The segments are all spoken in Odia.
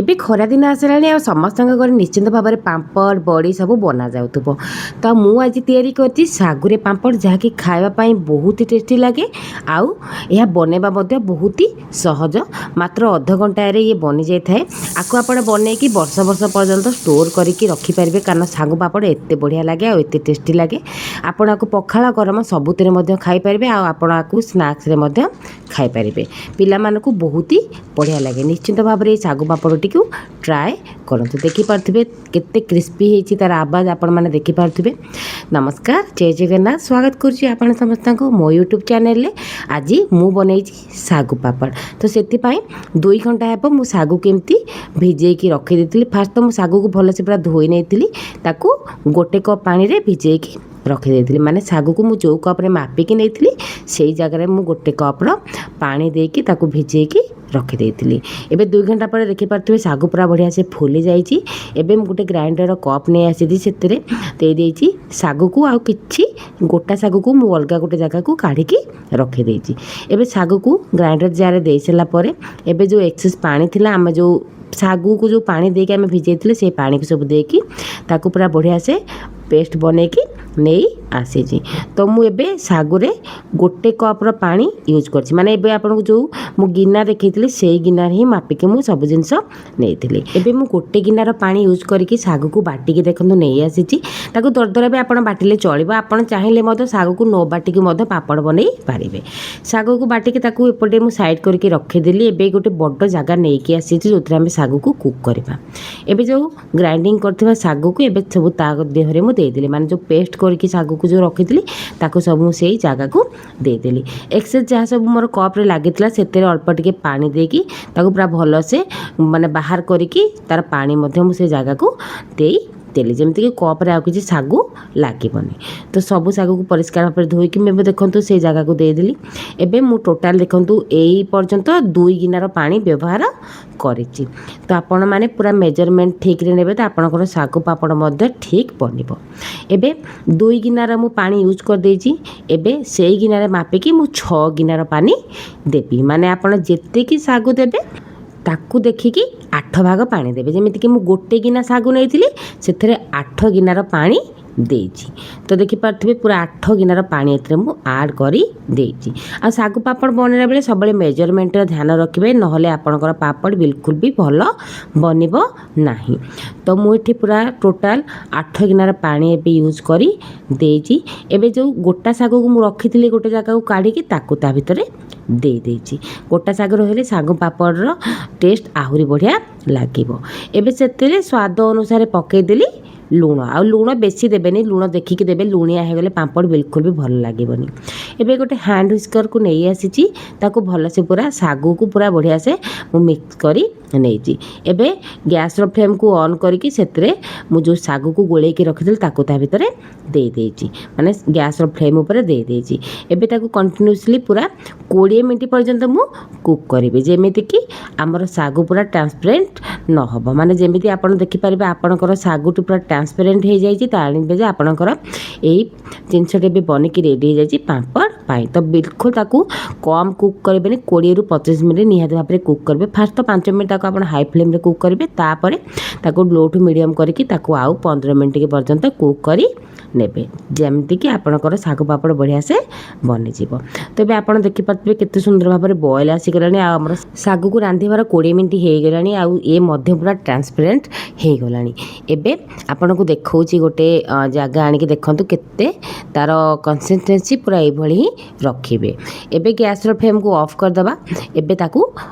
ଏବେ ଖରାଦିନ ଆସିଲାଣି ଆଉ ସମସ୍ତଙ୍କ ଘରେ ନିଶ୍ଚିନ୍ତ ଭାବରେ ପାମ୍ପଡ଼ ବଡ଼ି ସବୁ ବନାଯାଉଥିବ। ତ ମୁଁ ଆଜି ତିଆରି କରିଛି ଶାଗୁରେ ପାମ୍ପଡ଼, ଯାହାକି ଖାଇବା ପାଇଁ ବହୁତ ଟେଷ୍ଟି ଲାଗେ ଆଉ ଏହା ବନେଇବା ମଧ୍ୟ ବହୁତ ସହଜ। ମାତ୍ର ଅଧଘଣ୍ଟାରେ ଇଏ ବନିଯାଇଥାଏ। ଆକୁ ଆପଣ ବନେଇକି ବର୍ଷ ବର୍ଷ ପର୍ଯ୍ୟନ୍ତ ଷ୍ଟୋର୍ କରିକି ରଖିପାରିବେ, କାରଣ ଶାଗୁ ପାମ୍ପଡ଼ ଏତେ ବଢ଼ିଆ ଲାଗେ ଆଉ ଏତେ ଟେଷ୍ଟି ଲାଗେ। ଆପଣ ଆକୁ ପଖାଳ ଗରମ ସବୁଥିରେ ମଧ୍ୟ ଖାଇପାରିବେ ଆଉ ଆପଣ ଆକୁ ସ୍ନାକ୍ସରେ ମଧ୍ୟ ଖାଇପାରିବେ। ପିଲାମାନଙ୍କୁ ବହୁତ ବଢ଼ିଆ ଲାଗେ। ନିଶ୍ଚିନ୍ତ ଭାବରେ এই ଶାଗୁ ପାମ୍ପଡ଼ଟିକୁ ଟ୍ରାଏ କରନ୍ତୁ। ଦେଖିପାରୁଥିବେ କେତେ କ୍ରିସ୍ପି ହେଇଛି, ତାର ଆବାଜ ଆପଣମାନେ ଦେଖିପାରୁଥିବେ। ନମସ୍କାର, ଜୟ ଜଗନ୍ନାଥ। ସ୍ୱାଗତ କରୁଛି ଆପଣ ସମସ୍ତଙ୍କୁ ମୋ ୟୁଟ୍ୟୁବ୍ ଚ୍ୟାନେଲରେ। ଆଜି ମୁଁ ବନେଇଛି ଶାଗୁ ପାମ୍ପଡ଼। ତ ସେଥିପାଇଁ 2 ଘଣ୍ଟା ହେବ ମୁଁ ଶାଗୁକୁ ଏମିତି ଭିଜେଇକି ରଖିଦେଇଥିଲି। ଫାଷ୍ଟ ତ ମୁଁ ଶାଗୁକୁ ଭଲସେ ପୁରା ଧୋଇ ନେଇଥିଲି, ତାକୁ 1 କପ୍ ପାଣିରେ ଭିଜେଇକି ରଖିଦେଇଥିଲି। ମାନେ ଶାଗୁକୁ ମୁଁ ଯେଉଁ କପ୍ରେ ମାପିକି ନେଇଥିଲି ସେଇ ଜାଗାରେ ମୁଁ 1 କପ୍ର ପାଣି ଦେଇକି ତାକୁ ଭିଜେଇକି ରଖିଦେଇଥିଲି। ଏବେ 2 ଘଣ୍ଟା ପରେ ଦେଖିପାରୁଥିବେ ଶାଗୁ ପୁରା ବଢ଼ିଆ ସେ ଫୁଲି ଯାଇଛି। ଏବେ ମୁଁ ଗୋଟେ ଗ୍ରାଇଣ୍ଡର କପ୍ ନେଇ ଆସିଛି, ସେଥିରେ ଦେଇଦେଇଛି ଶାଗୁକୁ ଆଉ କିଛି ଗୋଟା ଶାଗୁକୁ ମୁଁ ଅଲଗା ଗୋଟେ ଜାଗାକୁ କାଢ଼ିକି ରଖିଦେଇଛି। ଏବେ ଶାଗୁକୁ ଗ୍ରାଇଣ୍ଡର ଜାରରେ ଦେଇ ସାରିଲା ପରେ ଏବେ ଯେଉଁ ଏକ୍ସେସ୍ ପାଣି ଥିଲା, ଆମେ ଯେଉଁ ଶାଗୁକୁ ଯେଉଁ ପାଣି ଦେଇକି ଆମେ ଭିଜେଇଥିଲେ ସେଇ ପାଣିକୁ ସବୁ ଦେଇକି ତାକୁ ପୁରା ବଢ଼ିଆ ସେ ପେଷ୍ଟ ବନେଇକି ନେଇ ଆସିଛି। ତ ମୁଁ ଏବେ ଶାଗୁରେ 1 କପ୍ର ପାଣି ୟୁଜ୍ କରିଛି। ମାନେ ଏବେ ଆପଣଙ୍କୁ ଯେଉଁ ମୁଁ ଗିନା ଦେଖେଇଥିଲି ସେଇ ଗିନାରେ ହିଁ ମାପିକି ମୁଁ ସବୁ ଜିନିଷ ନେଇଥିଲି। ଏବେ ମୁଁ 1 ଗିନାର ପାଣି ୟୁଜ୍ କରିକି ଶାଗୁକୁ ବାଟିକି ଦେଖନ୍ତୁ ନେଇ ଆସିଛି। ତାକୁ ଦରଦରା ବି ଆପଣ ବାଟିଲେ ଚଳିବ। ଆପଣ ଚାହିଁଲେ ମଧ୍ୟ ଶାଗୁକୁ ନ ବାଟିକି ମଧ୍ୟ ପାମ୍ପଡ଼ ବନେଇ ପାରିବେ। ଶାଗୁକୁ ବାଟିକି ତାକୁ ଏପଟେ ମୁଁ ସାଇଡ଼୍ କରିକି ରଖିଦେଲି। ଏବେ ଗୋଟେ ବଡ଼ ଜାଗା ନେଇକି ଆସିଛି ଯେଉଁଥିରେ ଆମେ ଶାଗୁକୁ କୁକ୍ କରିବା। ଏବେ ଯେଉଁ ଗ୍ରାଇଣ୍ଡିଙ୍ଗ କରିଥିବା ଶାଗୁକୁ ଏବେ ସବୁ ତା ଦେହରେ ମୁଁ ଦେଇଦେଲି। ମାନେ ଯେଉଁ ପେଷ୍ଟ କରିକି ଶାଗୁକୁ ଯେଉଁ ରଖିଥିଲି ତାକୁ ସବୁ ମୁଁ ସେଇ ଜାଗାକୁ ଦେଇଦେଲି। ଏକ୍ସେସ୍ ଯାହା ସବୁ ମୋର କପ୍ରେ ଲାଗିଥିଲା ସେଥିରେ ଅଳ୍ପ ଟିକେ ପାଣି ଦେଇକି ତାକୁ ପୁରା ଭଲସେ ମାନେ ବାହାର କରିକି ତାର ପାଣି ମଧ୍ୟ ମୁଁ ସେ ଜାଗାକୁ ଦେଇଦେଲି, ଯେମିତିକି କପ୍ରେ ଆଉ କିଛି ଶାଗୁ ଲାଗିବନି। ତ ସବୁ ଶାଗୁକୁ ପରିଷ୍କାର ଭାବରେ ଧୋଇକି ମୁଁ ଏବେ ଦେଖନ୍ତୁ ସେଇ ଜାଗାକୁ ଦେଇଦେଲି। ଏବେ ମୁଁ ଟୋଟାଲ୍ ଦେଖନ୍ତୁ ଏଇ ପର୍ଯ୍ୟନ୍ତ 2 ଗିନାର ପାଣି ବ୍ୟବହାର କରିଛି। ତ ଆପଣମାନେ ପୁରା ମେଜରମେଣ୍ଟ ଠିକ୍ରେ ନେବେ, ତ ଆପଣଙ୍କର ଶାଗୁ ପାମ୍ପଡ଼ ମଧ୍ୟ ଠିକ୍ ବନିବ। ଏବେ 2 ଗିନାର ମୁଁ ପାଣି ୟୁଜ୍ କରିଦେଇଛି। ଏବେ ସେଇ ଗିନାରେ ମାପିକି ମୁଁ 6 ଗିନାର ପାଣି ଦେବି। ମାନେ ଆପଣ ଯେତିକି ଶାଗୁ ଦେବେ ତାକୁ ଦେଖିକି 8 ଭାଗ ପାଣି ଦେବେ। ଯେମିତିକି ମୁଁ 1 ଗିନା ଶାଗୁ ନେଇଥିଲି, ସେଥିରେ 8 ଗିନାର ପାଣି ଦେଇଛି। ତ ଦେଖିପାରୁଥିବେ ପୁରା 8 ଗିନାର ପାଣି ଏଥିରେ ମୁଁ ଆଡ଼୍ କରି ଦେଇଛି। ଆଉ ଶାଗୁ ପାମ୍ପଡ଼ ବନେଇଲା ବେଳେ ସବୁବେଳେ ମେଜରମେଣ୍ଟର ଧ୍ୟାନ ରଖିବେ, ନହେଲେ ଆପଣଙ୍କର ପାମ୍ପଡ଼ ବିଲକୁଲ ବି ଭଲ ବନିବ ନାହିଁ। ତ ମୁଁ ଏଠି ପୁରା ଟୋଟାଲ୍ 8 ଗିନାର ପାଣି ଏବେ ୟୁଜ୍ କରି ଦେଇଛି। ଏବେ ଯେଉଁ ଗୋଟା ଶାଗକୁ ମୁଁ ରଖିଥିଲି ଗୋଟେ ଜାଗାକୁ କାଢ଼ିକି ତାକୁ ତା ଭିତରେ ଦେଇଦେଇଛି। ଗୋଟା ଶାଗ ରହିଲେ ଶାଗୁ ପାମ୍ପଡ଼ର ଟେଷ୍ଟ ଆହୁରି ବଢ଼ିଆ ଲାଗିବ। ଏବେ ସେଥିରେ ସ୍ୱାଦ ଅନୁସାରେ ପକାଇଦେଲି ଲୁଣ। ଆଉ ଲୁଣ ବେଶୀ ଦେବେନି, ଲୁଣ ଦେଖିକି ଦେବେ। ଲୁଣିଆ ହେଇଗଲେ ପାମ୍ପଡ଼ ବିଲକୁଲ ବି ଭଲ ଲାଗିବନି। ଏବେ ଗୋଟେ ହ୍ୟାଣ୍ଡ ହୁଇସ୍କରକୁ ନେଇ ଆସିଛି, ତାକୁ ଭଲସେ ପୁରା ଶାଗୁକୁ ପୁରା ବଢ଼ିଆସେ ମୁଁ ମିକ୍ସ କରି ନେଇଛି। ଏବେ ଗ୍ୟାସ୍ର ଫ୍ଲେମ୍କୁ ଅନ୍ କରିକି ସେଥିରେ ମୁଁ ଯେଉଁ ଶାଗୁକୁ ଗୋଳେଇକି ରଖିଥିଲି ତାକୁ ତା ଭିତରେ ଦେଇଦେଇଛି। ମାନେ ଗ୍ୟାସ୍ର ଫ୍ଲେମ୍ ଉପରେ ଦେଇଦେଇଛି। ଏବେ ତାକୁ କଣ୍ଟିନ୍ୟୁସଲି ପୁରା 20 ମିନିଟ୍ ପର୍ଯ୍ୟନ୍ତ ମୁଁ କୁକ୍ କରିବି, ଯେମିତିକି ଆମର ଶାଗୁ ପୁରା ଟ୍ରାନ୍ସପେରେଣ୍ଟ ନ ହେବ। ମାନେ ଯେମିତି ଆପଣ ଦେଖିପାରିବେ ଆପଣଙ୍କର ଶାଗୁଟି ପୁରା ଟ୍ରାନ୍ସପେରେଣ୍ଟ ହେଇଯାଇଛି, ଜାଣିବେ ଯେ ଆପଣଙ୍କର ଏଇ ଜିନିଷଟି ବି ବନିକି ରେଡ଼ି ହେଇଯାଇଛି ପାମ୍ପଡ଼ ପାଇଁ। ତ ବିଲକୁଲ ତାକୁ କମ୍ କୁକ୍ କରିବେନି, 20ରୁ 25 ମିନିଟ୍ ନିହାତି ଭାବରେ କୁକ୍ କରିବେ। ଫାଷ୍ଟ ତ 5 ମିନିଟ୍ ତାକୁ ଆପଣ ହାଇ ଫ୍ଲେମ୍ରେ କୁକ୍ କରିବେ, ତାପରେ ତାକୁ ଲୋ ଟୁ ମିଡ଼ିୟମ୍ କରିକି ତାକୁ ଆଉ 15 ମିନିଟ୍ ପର୍ଯ୍ୟନ୍ତ କୁକ୍ କରି ନେବେ, ଯେମିତିକି ଆପଣଙ୍କର ଶାଗୁ ପାମ୍ପଡ଼ ବଢ଼ିଆସେ ବନିଯିବ। ତେବେ ଆପଣ ଦେଖିପାରୁଥିବେ କେତେ ସୁନ୍ଦର ଭାବରେ ବଏଲ୍ ଆସିଗଲାଣି। ଆଉ ଆମର ଶାଗୁକୁ ରାନ୍ଧିବାର 20 ମିନିଟ୍ ହେଇଗଲାଣି, ଆଉ ଏ ମଧ୍ୟ ପୁରା ଟ୍ରାନ୍ସପେରେଣ୍ଟ ହେଇଗଲାଣି। ଏବେ ଆପଣଙ୍କୁ ଦେଖାଉଛି ଗୋଟେ ଜାଗା ଆଣିକି ଦେଖନ୍ତୁ କେତେ ତାର କନସିଷ୍ଟେନ୍ସି ପୁରା ଏଇଭଳି ହିଁ ରଖିବେ। ଏବେ ଗ୍ୟାସ୍ର ଫ୍ଲେମ୍କୁ ଅଫ୍ କରିଦେବା। ଏବେ ତାକୁ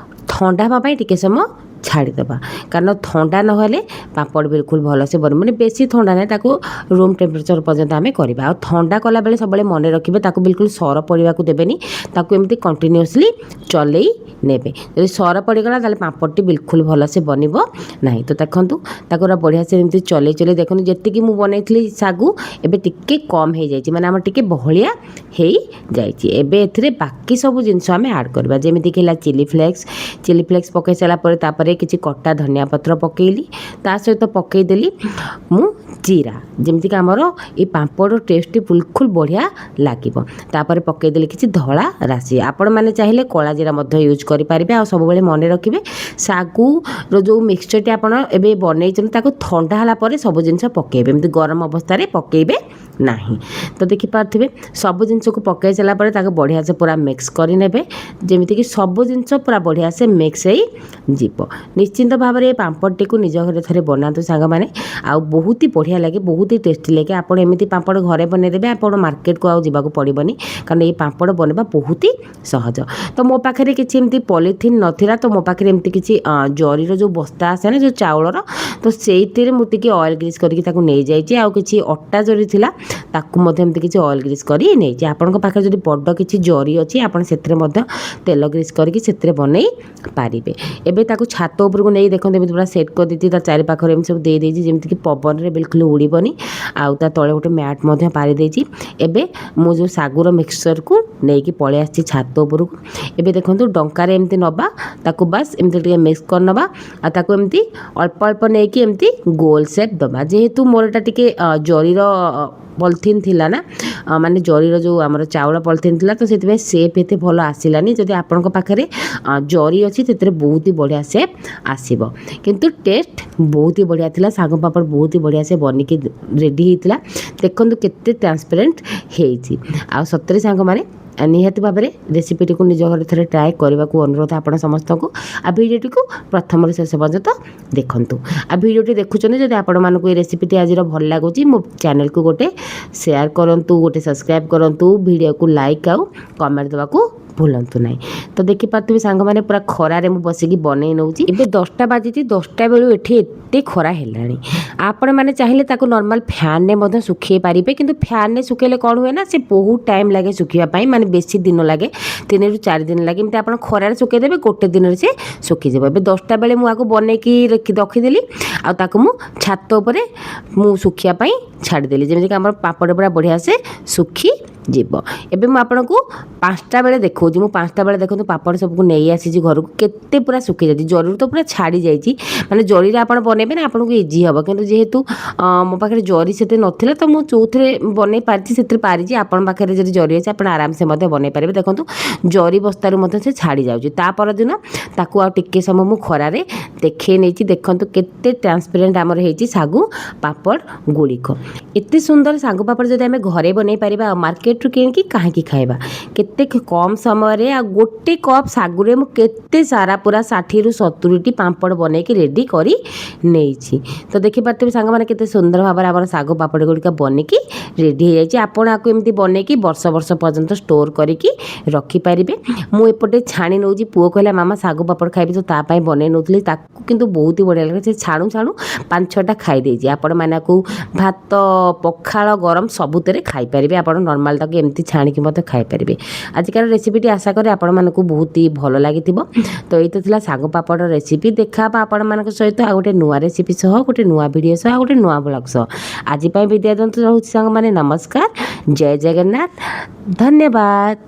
ଥଣ୍ଡା ହେବା ପାଇଁ ଟିକେ ସମୟ ଛାଡ଼ିଦେବା, କାରଣ ଥଣ୍ଡା ନହେଲେ ପାମ୍ପଡ଼ ବିଲକୁଲ ଭଲସେ ବନିବନି। ବେଶୀ ଥଣ୍ଡା ନାହିଁ, ତାକୁ ରୁମ୍ ଟେମ୍ପରେଚର୍ ପର୍ଯ୍ୟନ୍ତ ଆମେ କରିବା। ଆଉ ଥଣ୍ଡା କଲାବେଳେ ସବୁବେଳେ ମନେ ରଖିବେ ତାକୁ ବିଲକୁଲ ସର ପଡ଼ିବାକୁ ଦେବେନି, ତାକୁ ଏମିତି କଣ୍ଟିନ୍ୟୁଅସଲି ଚଲେଇ ନେବେ। ଯଦି ସର ପଡ଼ିଗଲା ତାହେଲେ ପାମ୍ପଡ଼ଟି ବିଲକୁଲ ଭଲସେ ବନିବ ନାହିଁ। ତ ଦେଖନ୍ତୁ ତାକୁ ପୁରା ବଢ଼ିଆସେ ଏମିତି ଚଲେଇ ଚଲେଇ ଦେଖନ୍ତୁ, ଯେତିକି ମୁଁ ବନେଇଥିଲି ଶାଗୁ ଏବେ ଟିକେ କମ୍ ହେଇଯାଇଛି, ମାନେ ଆମର ଟିକେ ବହଳିଆ ହେଇଯାଇଛି। ଏବେ ଏଥିରେ ବାକି ସବୁ ଜିନିଷ ଆମେ ଆଡ଼୍ କରିବା, ଯେମିତିକି ହେଲା ଚିଲି ଫ୍ଲେକ୍ସ ପକାଇ ସାରିଲା ପରେ ତାପରେ କିଛି କଟା ଧନିଆ ପତ୍ର ପକେଇଲି, ତା ସହିତ ପକେଇଦେଲି ମୁଁ ଜିରା, ଯେମିତିକି ଆମର ଏ ପାମ୍ପଡ଼ ଟେଷ୍ଟଟି ବିଲକୁଲ ବଢ଼ିଆ ଲାଗିବ। ତାପରେ ପକେଇଦେଲି କିଛି ଧଳା ରାଶି, ଆପଣମାନେ ଚାହିଁଲେ କଳା ଜିରା ମଧ୍ୟ ୟୁଜ୍ କରିପାରିବେ। ଆଉ ସବୁବେଳେ ମନେ ରଖିବେ ଶାଗୁର ଯେଉଁ ମିକ୍ସଚରଟି ଆପଣ ଏବେ ବନେଇଛନ୍ତି ତାକୁ ଥଣ୍ଡା ହେଲା ପରେ ସବୁ ଜିନିଷ ପକେଇବେ, ଏମିତି ଗରମ ଅବସ୍ଥାରେ ପକେଇବେ ନାହିଁ। ତ ଦେଖିପାରୁଥିବେ ସବୁ ଜିନିଷକୁ ପକାଇ ସାରିଲା ପରେ ତାକୁ ବଢ଼ିଆ ସେ ପୁରା ମିକ୍ସ କରିନେବେ, ଯେମିତିକି ସବୁ ଜିନିଷ ପୁରା ବଢ଼ିଆ ସେ ମିକ୍ସ ହେଇଯିବ। ନିଶ୍ଚିନ୍ତ ଭାବରେ ଏ ପାମ୍ପଡ଼ଟିକୁ ନିଜ ଘରେ ଥରେ ବନାନ୍ତୁ ସାଙ୍ଗମାନେ, ଆଉ ବହୁତ ହି ବଢ଼ିଆ ଲାଗେ, ବହୁତ ହି ଟେଷ୍ଟି ଲାଗେ। ଆପଣ ଏମିତି ପାମ୍ପଡ଼ ଘରେ ବନେଇଦେବେ, ଆପଣ ମାର୍କେଟକୁ ଆଉ ଯିବାକୁ ପଡ଼ିବନି, କାରଣ ଏଇ ପାମ୍ପଡ଼ ବନେଇବା ବହୁତ ହି ସହଜ। ତ ମୋ ପାଖରେ କିଛି ଏମିତି ପଲିଥିନ୍ ନଥିଲା, ତ ମୋ ପାଖରେ ଏମିତି କିଛି ଜରିର ଯେଉଁ ବସ୍ତା ଆସେ ନା ଯେଉଁ ଚାଉଳର, ତ ସେଇଥିରେ ମୁଁ ଟିକେ ଅଏଲ୍ ଗ୍ରୀସ୍ କରିକି ତାକୁ ନେଇଯାଇଛି। ଆଉ କିଛି ଅଟା ଜରି ଥିଲା, ତାକୁ ମଧ୍ୟ ଏମିତି କିଛି ଅଏଲ୍ ଗ୍ରୀସ୍ କରି ନେଇଛି। ଆପଣଙ୍କ ପାଖରେ ଯଦି ବଡ଼ କିଛି ଜରି ଅଛି ଆପଣ ସେଥିରେ ମଧ୍ୟ ତେଲ ଗ୍ରୀସ୍ କରିକି ସେଥିରେ ବନେଇ ପାରିବେ। ଏବେ ତାକୁ ଛାତ ଉପରକୁ ନେଇ ଦେଖନ୍ତୁ ଏମିତି ପୁରା ସେଟ୍ କରିଦେଇଛି, ତା ଚାରିପାଖରେ ଏମିତି ସବୁ ଦେଇଦେଇଛି ଯେମିତିକି ପବନରେ ବିଲକୁଲ ଉଡ଼ିବନି। ଆଉ ତା ତଳେ ଗୋଟେ ମ୍ୟାଟ୍ ମଧ୍ୟ ପାରି ଦେଇଛି। ଏବେ ମୁଁ ଯେଉଁ ଶାଗୁର ମିକ୍ସଚରକୁ ନେଇକି ପଳେଇ ଆସିଛି ଛାତ ଉପରକୁ। ଏବେ ଦେଖନ୍ତୁ ଡଙ୍କାରେ ଏମିତି ନେବା, ତାକୁ ବାସ୍ ଏମିତି ଟିକେ ମିକ୍ସ କରିନେବା, ଆଉ ତାକୁ ଏମିତି ଅଳ୍ପ ଅଳ୍ପ ନେଇକି ଏମିତି ଗୋଲ ସେପ୍ ଦେବା। ଯେହେତୁ ମୋର ଏଟା ଟିକେ ଜରିର ପଲିଥିନ୍ ଥିଲା ନା, ମାନେ ଜରିର ଯେଉଁ ଆମର ଚାଉଳ ପଲିଥିନ୍ ଥିଲା, ତ ସେଥିପାଇଁ ସେପ୍ ଏତେ ଭଲ ଆସିଲାନି। ଯଦି ଆପଣଙ୍କ ପାଖରେ ଜରି ଅଛି ସେଥିରେ ବହୁତ ହି ବଢ଼ିଆ ସେପ୍ ଆସିବ, କିନ୍ତୁ ଟେଷ୍ଟ ବହୁତ ହି ବଢ଼ିଆ ଥିଲା। ଶାଗ ପାମ୍ପଡ଼ ବହୁତ ହି ବଢ଼ିଆ ସେ ବନିକି ରେଡ଼ି ହେଇଥିଲା। ଦେଖନ୍ତୁ କେତେ ଟ୍ରାନ୍ସପେରେଣ୍ଟ ହେଇଛି। ଆଉ ସତରେ ସାଙ୍ଗମାନେ ନିହାତି ଭାବରେ ରେସିପିଟିକୁ ନିଜ ଘରେ ଥରେ ଟ୍ରାଏ କରିବାକୁ ଅନୁରୋଧ ଆପଣ ସମସ୍ତଙ୍କୁ। ଆଉ ଭିଡ଼ିଓଟିକୁ ପ୍ରଥମରୁ ଶେଷ ପର୍ଯ୍ୟନ୍ତ ଦେଖନ୍ତୁ। ଆଉ ଭିଡ଼ିଓଟି ଦେଖୁଛନ୍ତି ଯଦି ଆପଣମାନଙ୍କୁ ଏ ରେସିପିଟି ଆଜିର ଭଲ ଲାଗୁଛି, ମୋ ଚ୍ୟାନେଲକୁ ଗୋଟେ ସେୟାର କରନ୍ତୁ, ଗୋଟେ ସବସ୍କ୍ରାଇବ୍ କରନ୍ତୁ, ଭିଡ଼ିଓକୁ ଲାଇକ୍ ଆଉ କମେଣ୍ଟ ଦେବାକୁ ଭୁଲନ୍ତୁ ନାହିଁ। ତ ଦେଖିପାରୁଥିବେ ସାଙ୍ଗମାନେ ପୁରା ଖରାରେ ମୁଁ ବସିକି ବନେଇ ନେଉଛି। ଏବେ 10ଟା ବାଜିଛି, 10ଟା ବେଳୁ ଏଠି ଏତେ ଖରା ହେଲାଣି। ଆପଣମାନେ ଚାହିଁଲେ ତାକୁ ନର୍ମାଲ ଫ୍ୟାନ୍ରେ ମଧ୍ୟ ଶୁଖେଇ ପାରିବେ, କିନ୍ତୁ ଫ୍ୟାନ୍ରେ ଶୁଖେଇଲେ କ'ଣ ହୁଏ ନା, ସେ ବହୁତ ଟାଇମ୍ ଲାଗେ ଶୁଖିବା ପାଇଁ, ମାନେ ବେଶୀ ଦିନ ଲାଗେ, 3ରୁ 4 ଦିନ ଲାଗେ। ଏମିତି ଆପଣ ଖରାରେ ଶୁଖେଇ ଦେବେ, ଗୋଟେ ଦିନରେ ସେ ଶୁଖିଯିବ। ଏବେ 10ଟା ବେଳେ ମୁଁ ଆକୁ ବନେଇକି ରଖିଦେଲି, ଆଉ ତାକୁ ମୁଁ ଛାତ ଉପରେ ମୁଁ ଶୁଖିବା ପାଇଁ ଛାଡ଼ିଦେଲି, ଯେମିତିକି ଆମର ପାମ୍ପଡ଼ ପୁରା ବଢ଼ିଆ ସେ ଶୁଖିଯିବ। ଏବେ ମୁଁ ଆପଣଙ୍କୁ 5ଟା ବେଳେ ଦେଖାଉଛି। ମୁଁ 5ଟା ବେଳେ ଦେଖନ୍ତୁ ପାମ୍ପଡ଼ ସବୁକୁ ନେଇ ଆସିଛି ଘରକୁ, କେତେ ପୁରା ଶୁଖିଯାଇଛି। ଜରିରୁ ତ ପୁରା ଛାଡ଼ି ଯାଇଛି, ମାନେ ଜରିରେ ଆପଣ ବନେଇବେ ନା ଆପଣଙ୍କୁ ଇଜି ହେବ, କିନ୍ତୁ ଯେହେତୁ ମୋ ପାଖରେ ଜରି ସେତେ ନଥିଲା, ତ ମୁଁ ଯେଉଁଥିରେ ବନେଇ ପାରିଛି ସେଥିରେ ପାରିଛି। ଆପଣଙ୍କ ପାଖରେ ଯଦି ଜରି ଅଛି ଆପଣ ଆରାମସେ ମଧ୍ୟ ବନେଇ ପାରିବେ। ଦେଖନ୍ତୁ ଜରି ବସ୍ତାରୁ ମଧ୍ୟ ସେ ଛାଡ଼ି ଯାଉଛି। ତା ପରଦିନ ତାକୁ ଆଉ ଟିକେ ସମୟ ମୁଁ ଖରାରେ ଦେଖେଇ ନେଇଛି। ଦେଖନ୍ତୁ କେତେ ଟ୍ରାନ୍ସପେରେଣ୍ଟ ଆମର ହେଇଛି ଶାଗୁ ପାମ୍ପଡ଼ ଗୁଡ଼ିକ। ଏତେ ସୁନ୍ଦର ଶାଗୁ ପାମ୍ପଡ଼ ଯଦି ଆମେ ଘରେ ବନେଇ ପାରିବା, ଆଉ ମାର୍କେଟରୁ କିଣିକି କାହିଁକି ଖାଇବା। କେତେ କମ୍ ସମୟରେ ଆଉ ଗୋଟେ କପ୍ ଶାଗୁରେ ମୁଁ କେତେ ସାରା ପୁରା 60ରୁ 70ଟି ପାମ୍ପଡ଼ ବନେଇକି ରେଡ଼ି କରି ନେଇଛି। ତ ଦେଖିପାରୁଥିବେ ସାଙ୍ଗମାନେ କେତେ ସୁନ୍ଦର ଭାବରେ ଆମର ଶାଗୁ ପାମ୍ପଡ଼ ଗୁଡ଼ିକ ବନିକି ରେଡ଼ି ହେଇଯାଇଛି। ଆପଣ ଆକୁ ଏମିତି ବନେଇକି ବର୍ଷ ବର୍ଷ ପର୍ଯ୍ୟନ୍ତ ଷ୍ଟୋର୍ କରିକି ରଖିପାରିବେ। ମୁଁ ଏପଟେ ଛାଣି ନେଉଛି, ପୁଅ କହିଲା ମାମା ଶାଗୁ ପାମ୍ପଡ଼ ଖାଇବି, ତ ତା ପାଇଁ ବନେଇ ନେଉଥିଲି। ତାକୁ କିନ୍ତୁ ବହୁତ ହି ବଢ଼ିଆ ଲାଗେ, ସେ ଛାଣୁ ଛାଣୁ 5-6ଟା ଖାଇଦେଇଛି। ଆପଣମାନେ ଆକୁ ଭାତ, ପଖାଳ, ଗରମ ସବୁଥିରେ ଖାଇପାରିବେ। ଆପଣ ନର୍ମାଲ୍ ତାକୁ ଏମିତି ଛାଣିକି ମଧ୍ୟ ଖାଇପାରିବେ। ଆଜିକାର ରେସିପିଟି ଆଶା କରେ ଆପଣମାନଙ୍କୁ ବହୁତ ହି ଭଲ ଲାଗିଥିବ। ତ ଏଇ ତ ଥିଲା ଶାଗୁ ପାମ୍ପଡ଼ ରେସିପି। ଦେଖା ହେବା ଆପଣମାନଙ୍କ ସହିତ ଆଉ ଗୋଟେ ନୂଆ ରେସିପି ସହ, ଗୋଟେ ନୂଆ ଭିଡ଼ିଓ ସହ, ଆଉ ଗୋଟେ ନୂଆ ବ୍ଲଗ୍ ସହ। ଆଜି ପାଇଁ ବିଦାୟ ଦିଅନ୍ତୁ, ରହୁଛି ସାଙ୍ଗମାନେ, ନମସ୍କାର, ଜୟ ଜଗନ୍ନାଥ, ଧନ୍ୟବାଦ।